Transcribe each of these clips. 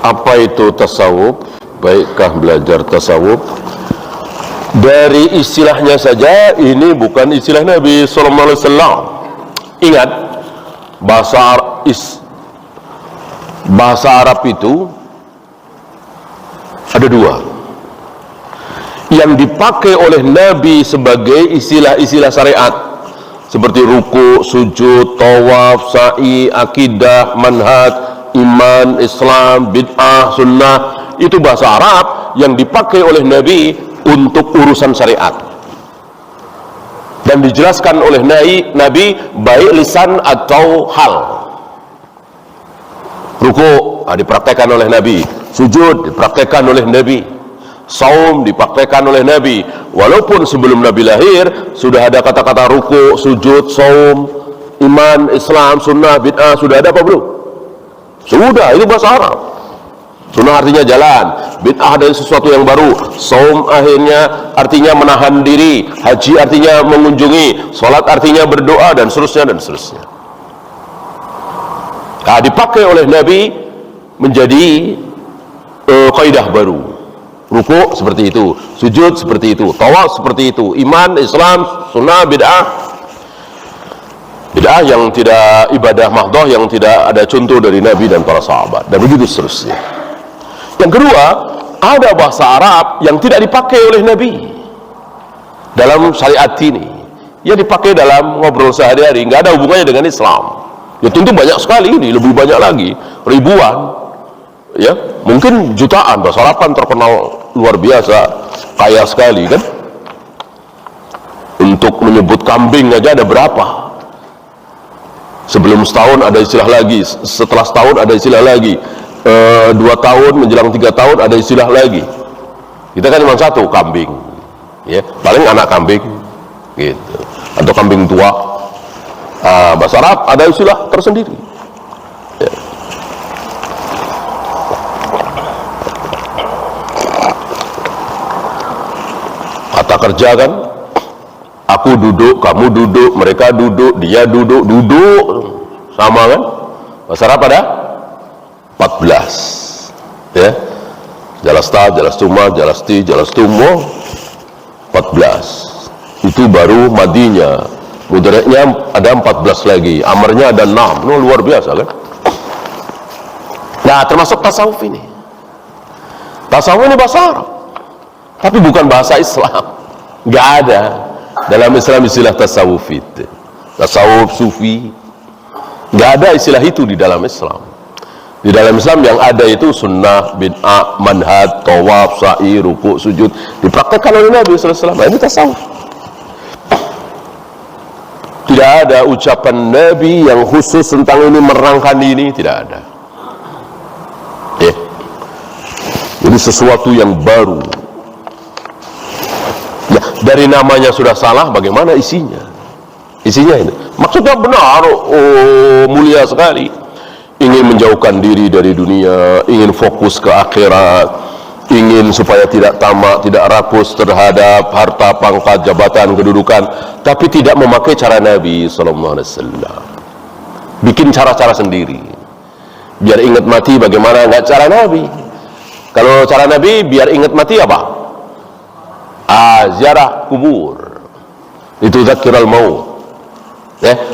Apa itu tasawuf? Baikkah belajar tasawuf? Dari istilahnya saja, ini bukan istilah Nabi SAW. Ingat, bahasa Arab itu ada dua. Yang dipakai oleh Nabi sebagai istilah-istilah syariat, seperti ruku, sujud, tawaf, sa'i, akidah, manhaj, iman, Islam, bid'ah, sunnah, itu bahasa Arab yang dipakai oleh Nabi untuk urusan syariat, dan dijelaskan oleh Nabi baik lisan atau hal. Ruku dipraktekkan oleh Nabi, sujud dipraktekkan oleh Nabi, saum dipraktekkan oleh Nabi, walaupun sebelum Nabi lahir sudah ada kata-kata ruku, sujud, saum, iman, Islam, sunnah, bid'ah, sudah ada apa belum? Sudah, itu bahasa Arab. Sunnah artinya jalan, bid'ah adalah sesuatu yang baru, saum artinya menahan diri, haji artinya mengunjungi, salat artinya berdoa, dan seterusnya dan seterusnya. Dipakai oleh Nabi menjadi kaidah baru. Ruku seperti itu, sujud seperti itu, tawaf seperti itu, iman, Islam, sunnah, bid'ah yang tidak ibadah mahdoh, yang tidak ada contoh dari Nabi dan para sahabat, dan begitu seterusnya. Yang kedua, ada bahasa Arab yang tidak dipakai oleh Nabi dalam syariat ini, yang dipakai dalam ngobrol sehari-hari, nggak ada hubungannya dengan Islam. Ya tentu banyak sekali, ini lebih banyak lagi, ribuan, ya mungkin jutaan. Bahasa Arab kan terkenal luar biasa, kaya sekali kan. Untuk menyebut kambing aja ada berapa? Sebelum setahun ada istilah lagi, setelah setahun ada istilah lagi, 2 tahun menjelang 3 tahun ada istilah lagi. Kita kan cuma satu, kambing, ya paling anak kambing gitu, atau kambing tua. Bahasa Arab ada istilah tersendiri, ya. Kata kerja kan, aku duduk, kamu duduk, mereka duduk, dia duduk, sama kan? Bahasa Arab ada 14, ya. Jalasta, jalastuma, jalasti, jalastumo, 14. Itu baru madinya. Mudhari'nya ada 14 lagi, amarnya ada 6. Luar biasa kan? Nah, termasuk tasawuf ini. Tasawuf ini bahasa Arab, tapi bukan bahasa Islam. Nggak ada dalam Islam istilah tasawuf itu. Tasawuf, sufi, nggak ada istilah itu di dalam Islam. Di dalam Islam yang ada itu sunnah, bid'ah, manhaj, tawaf, sa'i, ruku, sujud, dipraktekkan oleh Nabi SAW. Ini tasawuf. Tidak ada ucapan Nabi yang khusus tentang ini, merangkan ini, tidak ada. Ini sesuatu yang baru. Ya, dari namanya sudah salah, bagaimana isinya? Isinya ini, maksudnya benar, mulia sekali. Ingin menjauhkan diri dari dunia, ingin fokus ke akhirat, ingin supaya tidak tamak, tidak rakus terhadap harta, pangkat, jabatan, kedudukan, tapi tidak memakai cara Nabi SAW. Bikin cara-cara sendiri, biar ingat mati. Bagaimana nggak cara Nabi? Kalau cara Nabi biar ingat mati apa? Ziarah kubur, itu zakiral maut.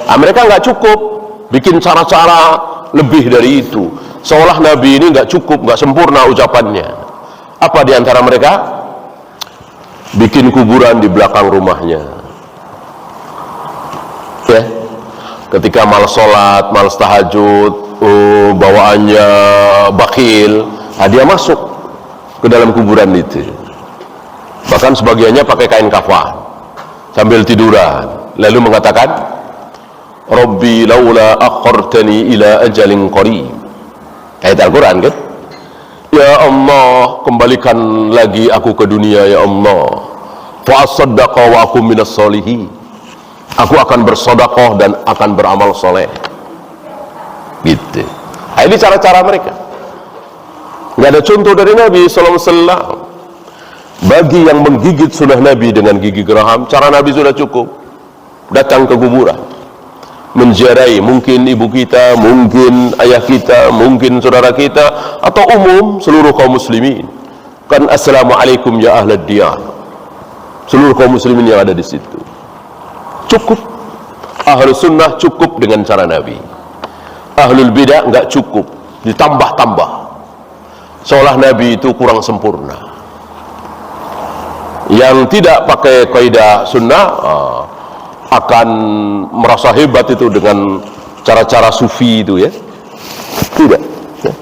Mereka nggak cukup bikin cara-cara lebih dari itu, seolah Nabi ini nggak cukup, nggak sempurna ucapannya. Apa diantara mereka? Bikin kuburan di belakang rumahnya, ketika malas sholat, malas tahajud, bawaannya bakhil, dia masuk ke dalam kuburan itu. Bahkan sebagiannya pakai kain kafan sambil tiduran, lalu mengatakan, Rabbi laula akhartani ila ajalin qarib. Ayat Al-Quran kan? Ya Allah, kembalikan lagi aku ke dunia ya Allah. Fa asaddaqa wa akum minas solihin. Aku akan bersedekah dan akan beramal soleh. Gitu. Ini cara-cara mereka. Nggak ada contoh dari Nabi SAW. Bagi yang menggigit sunnah Nabi dengan gigi geraham, cara Nabi sudah cukup. Datang ke kuburan, menziarahi mungkin ibu kita, mungkin ayah kita, mungkin saudara kita, atau umum seluruh kaum muslimin. Kan assalamualaikum ya ahlad diyar, seluruh kaum muslimin yang ada di situ. Cukup. Ahlus sunnah cukup dengan cara Nabi. Ahlul bidah enggak cukup, ditambah-tambah, seolah Nabi itu kurang sempurna. Yang tidak pakai kaidah sunnah akan merasa hebat itu dengan cara-cara sufi itu, ya. Tidak, ya.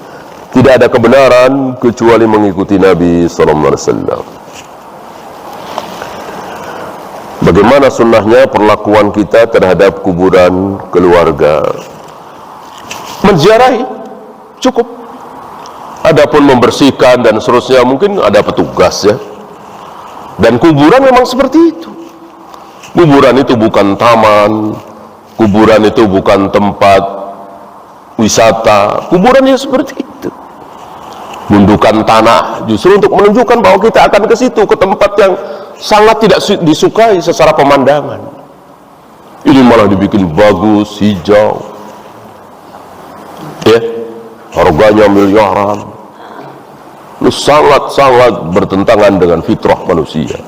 Tidak ada kebenaran kecuali mengikuti Nabi SAW. Bagaimana sunnahnya perlakuan kita terhadap kuburan keluarga? Menziarahi cukup. Adapun membersihkan dan seterusnya mungkin ada petugas, ya. Dan kuburan memang seperti itu. Kuburan itu bukan taman, kuburan itu bukan tempat wisata, kuburan ya seperti itu. Gundukan tanah justru untuk menunjukkan bahwa kita akan ke situ, ke tempat yang sangat tidak disukai secara pemandangan. Ini malah dibikin bagus, hijau, ya, harganya miliaran. Ini sangat-sangat bertentangan dengan fitrah manusia.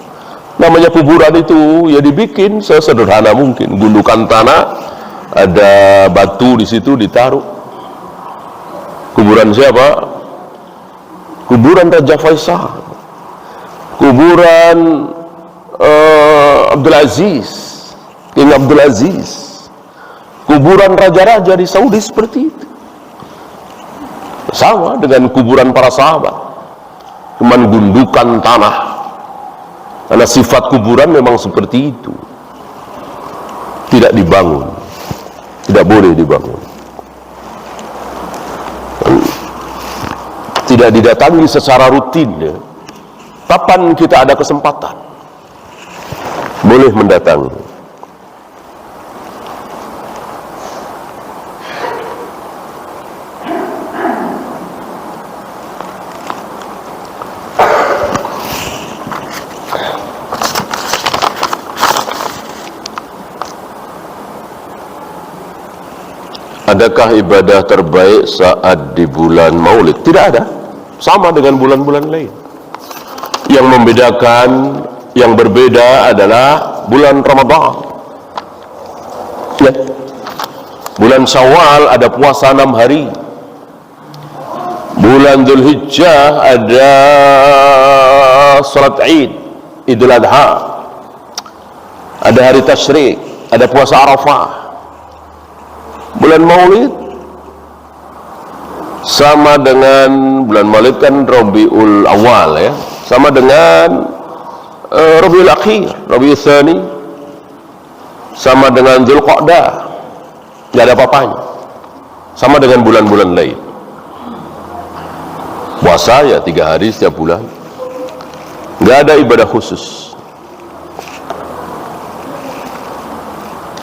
Namanya kuburan itu ya dibikin sesederhana mungkin, gundukan tanah, ada batu di situ ditaruh. Kuburan siapa? Kuburan Raja Faisal, kuburan Abdul Aziz, King Abdul Aziz, kuburan raja-raja di Saudi seperti itu. Sama dengan kuburan para sahabat, cuman gundukan tanah. Karena sifat kuburan memang seperti itu, tidak dibangun, tidak boleh dibangun, tidak didatangi secara rutin, ya. Kapan kita ada kesempatan boleh mendatangi. Adakah ibadah terbaik saat di bulan Maulid? Tidak ada. Sama dengan bulan-bulan lain. Yang membedakan, yang berbeda adalah bulan Ramadan. Ya. Bulan Syawal ada puasa 6 hari. Bulan Dzulhijjah ada salat Id, Idul Adha. Ada hari Tasyrik, ada puasa Arafah. Bulan Maulid sama dengan bulan Maulid kan Rabiul Awal, ya, sama dengan Rabiul Akhir, Rabiul Tsani, sama dengan Dzulqa'dah, nggak ada apa-apanya. Sama dengan bulan-bulan lain. Puasa ya 3 hari setiap bulan, nggak ada ibadah khusus.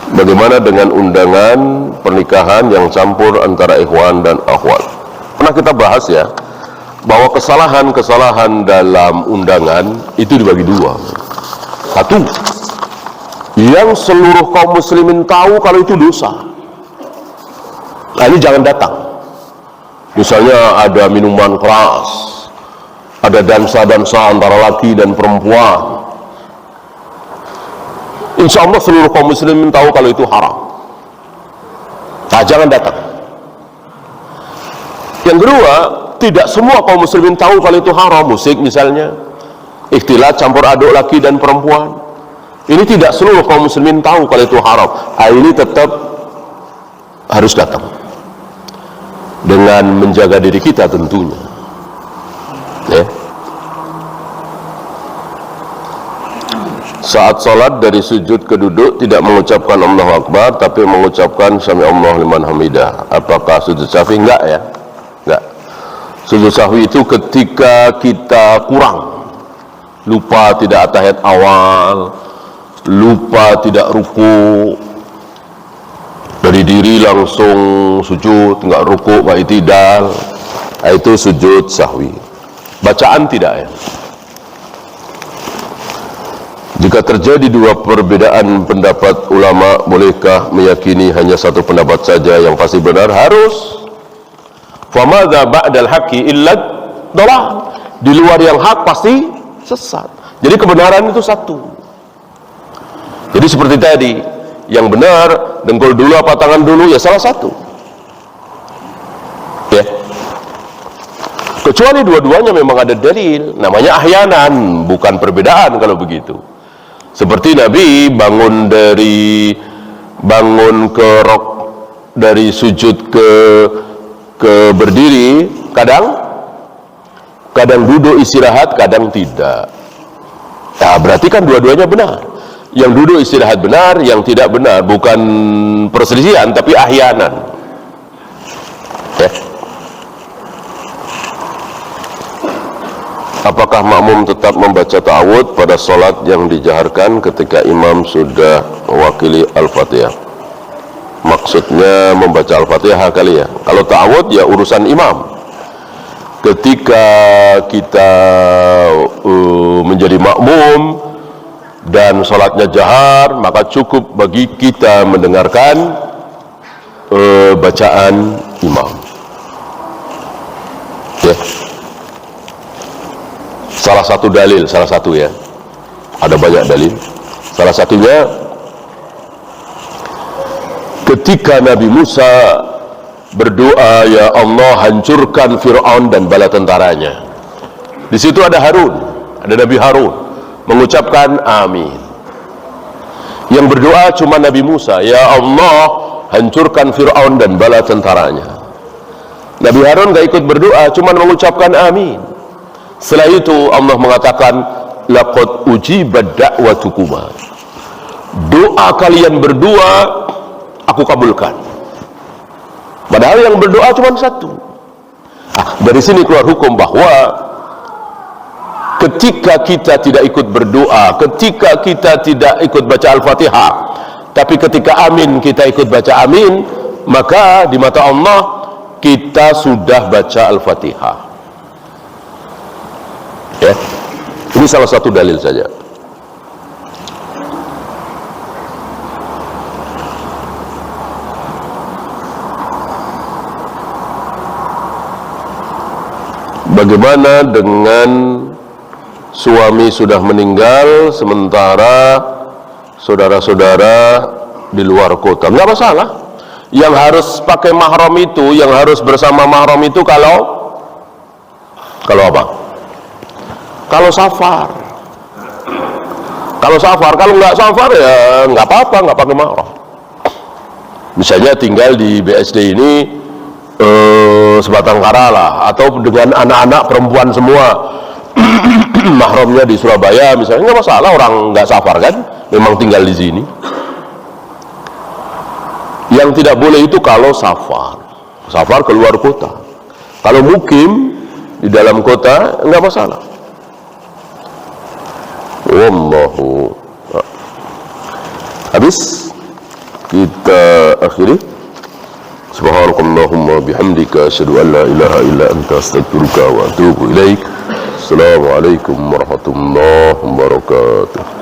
Bagaimana dengan undangan pernikahan yang campur antara ikhwan dan akhwat? Pernah kita bahas, ya, bahwa kesalahan-kesalahan dalam undangan itu dibagi dua. Satu, yang seluruh kaum muslimin tahu kalau itu dosa. Nah, ini jangan datang. Misalnya ada minuman keras, ada dansa-dansa antara laki dan perempuan. Insya Allah seluruh kaum muslimin tahu kalau itu haram. Nah, jangan datang. Yang kedua, tidak semua kaum muslimin tahu kalau itu haram. Musik misalnya, ikhtilat campur aduk laki dan perempuan, ini tidak seluruh kaum muslimin tahu kalau itu haram. Nah, ini tetap harus datang dengan menjaga diri kita tentunya, ya. Saat sholat dari sujud ke duduk tidak mengucapkan Allahu Akbar, tapi mengucapkan Sami Allah liman hamidah. Apakah sujud sahwi? Enggak, ya, enggak. Sujud sahwi itu ketika kita kurang, lupa tidak tahiyat awal, lupa tidak ruku, dari diri langsung sujud, enggak ruku, enggak i'tidal, itu sujud sahwi. Bacaan tidak, ya. Jika terjadi dua perbedaan pendapat ulama, bolehkah meyakini hanya satu pendapat saja yang pasti benar? Harus. Famadza ba'dal haqqi illa dhalal. Di luar yang hak pasti sesat. Jadi kebenaran itu satu. Jadi seperti tadi, yang benar dengkul dulu apa tangan dulu, ya salah satu. Ya. Kecuali dua-duanya memang ada dalil, namanya ahyanan, bukan perbedaan kalau begitu. Seperti Nabi bangun dari sujud ke berdiri, kadang duduk istirahat, kadang tidak. Nah, berarti kan dua-duanya benar. Yang duduk istirahat benar, yang tidak benar, bukan perselisihan tapi ahyanan. Ya. Apakah makmum tetap membaca ta'awud pada sholat yang dijaharkan ketika imam sudah mewakili Al-Fatihah? Maksudnya membaca Al-Fatihah kali ya. Kalau ta'awud ya urusan imam. Ketika kita menjadi makmum dan sholatnya jahar, maka cukup bagi kita mendengarkan bacaan imam. Ya. Salah satu dalil, salah satu ya, ada banyak dalil. Salah satunya ketika Nabi Musa berdoa, ya Allah hancurkan Fir'aun dan bala tentaranya. Di situ ada Harun, ada Nabi Harun mengucapkan amin. Yang berdoa cuma Nabi Musa, ya Allah hancurkan Fir'aun dan bala tentaranya. Nabi Harun gak ikut berdoa, cuma mengucapkan amin. Setelah itu Allah mengatakan, laqad ujibat da'watukuma. Doa kalian berdua aku kabulkan. Padahal yang berdoa cuma satu. Dari sini keluar hukum bahwa ketika kita tidak ikut berdoa, ketika kita tidak ikut baca Al-Fatihah, tapi ketika amin kita ikut baca amin, maka di mata Allah kita sudah baca Al-Fatihah. Ya, ini salah satu dalil saja. Bagaimana dengan suami sudah meninggal sementara saudara-saudara di luar kota? Enggak masalah. Yang harus pakai mahram itu, yang harus bersama mahram itu kalau apa? Kalau safar. Kalau nggak safar ya nggak apa-apa, nggak pakai mahram. Misalnya tinggal di BSD ini sebatang kara lah, atau dengan anak-anak perempuan semua, mahramnya di Surabaya misalnya, nggak masalah, orang nggak safar kan, memang tinggal di sini. Yang tidak boleh itu kalau safar keluar kota. Kalau mukim di dalam kota nggak masalah. Wallahu. Habis kita akhiri. Subhanakallahumma bihamdika asyhadu an la ilaha illa anta astaghfiruka wa atubu ilaik. Assalamualaikum warahmatullahi wabarakatuh.